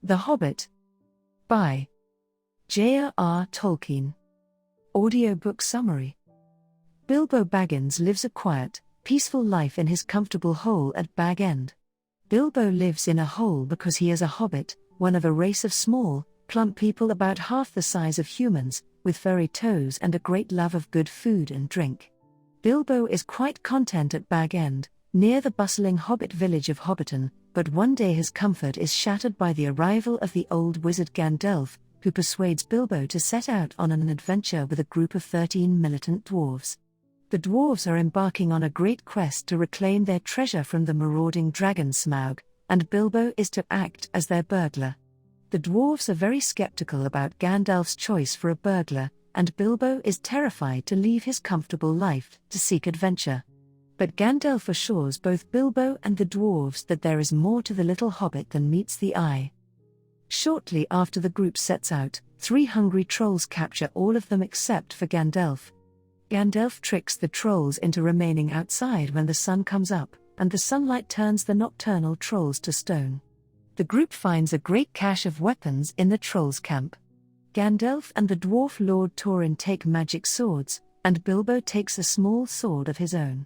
The Hobbit by J.R.R. Tolkien. Audiobook summary. Bilbo Baggins lives a quiet, peaceful life in his comfortable hole at Bag End. Bilbo lives in a hole because he is a hobbit, one of a race of small, plump people about half the size of humans, with furry toes and a great love of good food and drink. Bilbo is quite content at Bag End, near the bustling hobbit village of Hobbiton, but one day his comfort is shattered by the arrival of the old wizard Gandalf, who persuades Bilbo to set out on an adventure with a group of 13 militant dwarves. The dwarves are embarking on a great quest to reclaim their treasure from the marauding dragon Smaug, and Bilbo is to act as their burglar. The dwarves are very skeptical about Gandalf's choice for a burglar, and Bilbo is terrified to leave his comfortable life to seek adventure. But Gandalf assures both Bilbo and the dwarves that there is more to the little hobbit than meets the eye. Shortly after the group sets out, 3 hungry trolls capture all of them except for Gandalf. Gandalf tricks the trolls into remaining outside when the sun comes up, and the sunlight turns the nocturnal trolls to stone. The group finds a great cache of weapons in the trolls' camp. Gandalf and the dwarf Lord Thorin take magic swords, and Bilbo takes a small sword of his own.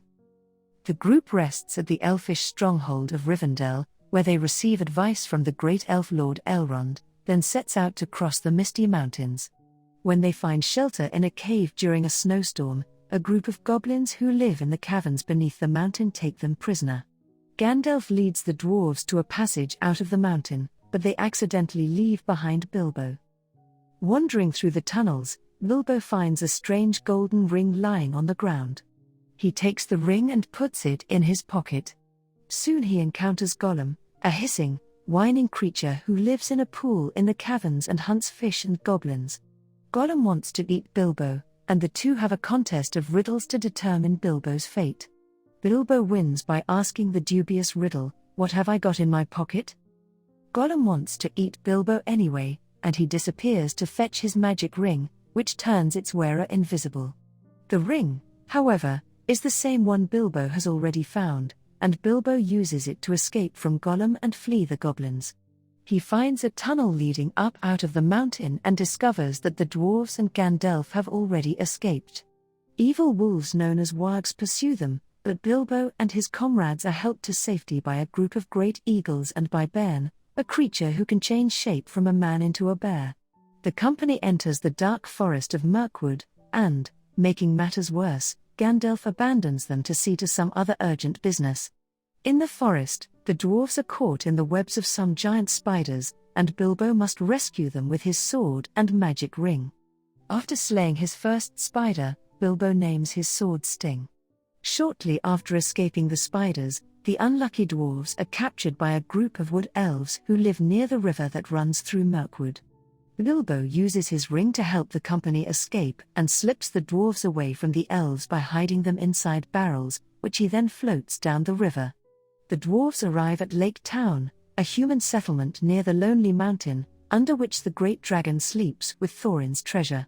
The group rests at the elfish stronghold of Rivendell, where they receive advice from the great elf Lord Elrond, then sets out to cross the misty mountains. When they find shelter in a cave during a snowstorm, a group of goblins who live in the caverns beneath the mountain take them prisoner. Gandalf leads the dwarves to a passage out of the mountain, but they accidentally leave behind Bilbo. Wandering through the tunnels, Bilbo finds a strange golden ring lying on the ground. He takes the ring and puts it in his pocket. Soon he encounters Gollum, a hissing, whining creature who lives in a pool in the caverns and hunts fish and goblins. Gollum wants to eat Bilbo, and the two have a contest of riddles to determine Bilbo's fate. Bilbo wins by asking the dubious riddle, "What have I got in my pocket?" Gollum wants to eat Bilbo anyway, and he disappears to fetch his magic ring, which turns its wearer invisible. The ring, however, is the same one Bilbo has already found, and Bilbo uses it to escape from Gollum and flee the goblins. He finds a tunnel leading up out of the mountain and discovers that the dwarves and Gandalf have already escaped. Evil wolves known as wargs pursue them, but Bilbo and his comrades are helped to safety by a group of great eagles and by Bern, a creature who can change shape from a man into a bear. The company enters the dark forest of Mirkwood, and, making matters worse, Gandalf abandons them to see to some other urgent business. In the forest, the dwarves are caught in the webs of some giant spiders, and Bilbo must rescue them with his sword and magic ring. After slaying his first spider, Bilbo names his sword Sting. Shortly after escaping the spiders, the unlucky dwarves are captured by a group of wood elves who live near the river that runs through Mirkwood. Bilbo uses his ring to help the company escape and slips the dwarves away from the elves by hiding them inside barrels, which he then floats down the river. The dwarves arrive at Lake Town, a human settlement near the Lonely Mountain, under which the great dragon sleeps with Thorin's treasure.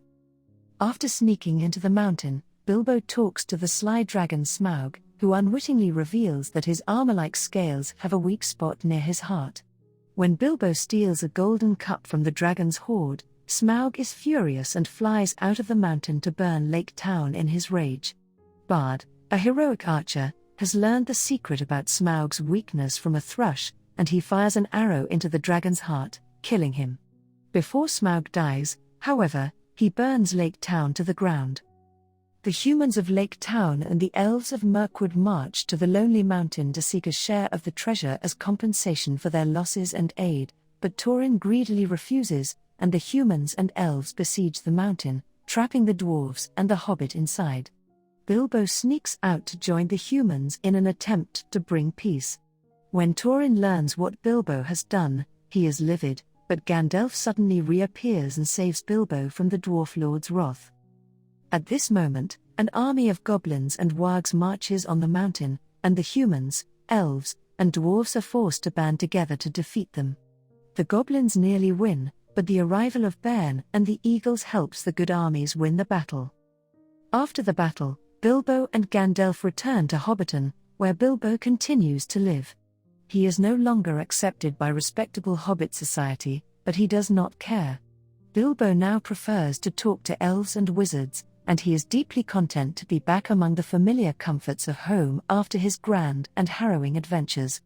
After sneaking into the mountain, Bilbo talks to the sly dragon Smaug, who unwittingly reveals that his armor-like scales have a weak spot near his heart. When Bilbo steals a golden cup from the dragon's hoard, Smaug is furious and flies out of the mountain to burn Lake Town in his rage. Bard, a heroic archer, has learned the secret about Smaug's weakness from a thrush, and he fires an arrow into the dragon's heart, killing him. Before Smaug dies, however, he burns Lake Town to the ground. The humans of Lake Town and the elves of Mirkwood march to the Lonely Mountain to seek a share of the treasure as compensation for their losses and aid, but Thorin greedily refuses, and the humans and elves besiege the mountain, trapping the dwarves and the hobbit inside. Bilbo sneaks out to join the humans in an attempt to bring peace. When Thorin learns what Bilbo has done, he is livid, but Gandalf suddenly reappears and saves Bilbo from the dwarf lord's wrath. At this moment, an army of goblins and wargs marches on the mountain, and the humans, elves, and dwarves are forced to band together to defeat them. The goblins nearly win, but the arrival of Bern and the eagles helps the good armies win the battle. After the battle, Bilbo and Gandalf return to Hobbiton, where Bilbo continues to live. He is no longer accepted by respectable Hobbit society, but he does not care. Bilbo now prefers to talk to elves and wizards, and he is deeply content to be back among the familiar comforts of home after his grand and harrowing adventures.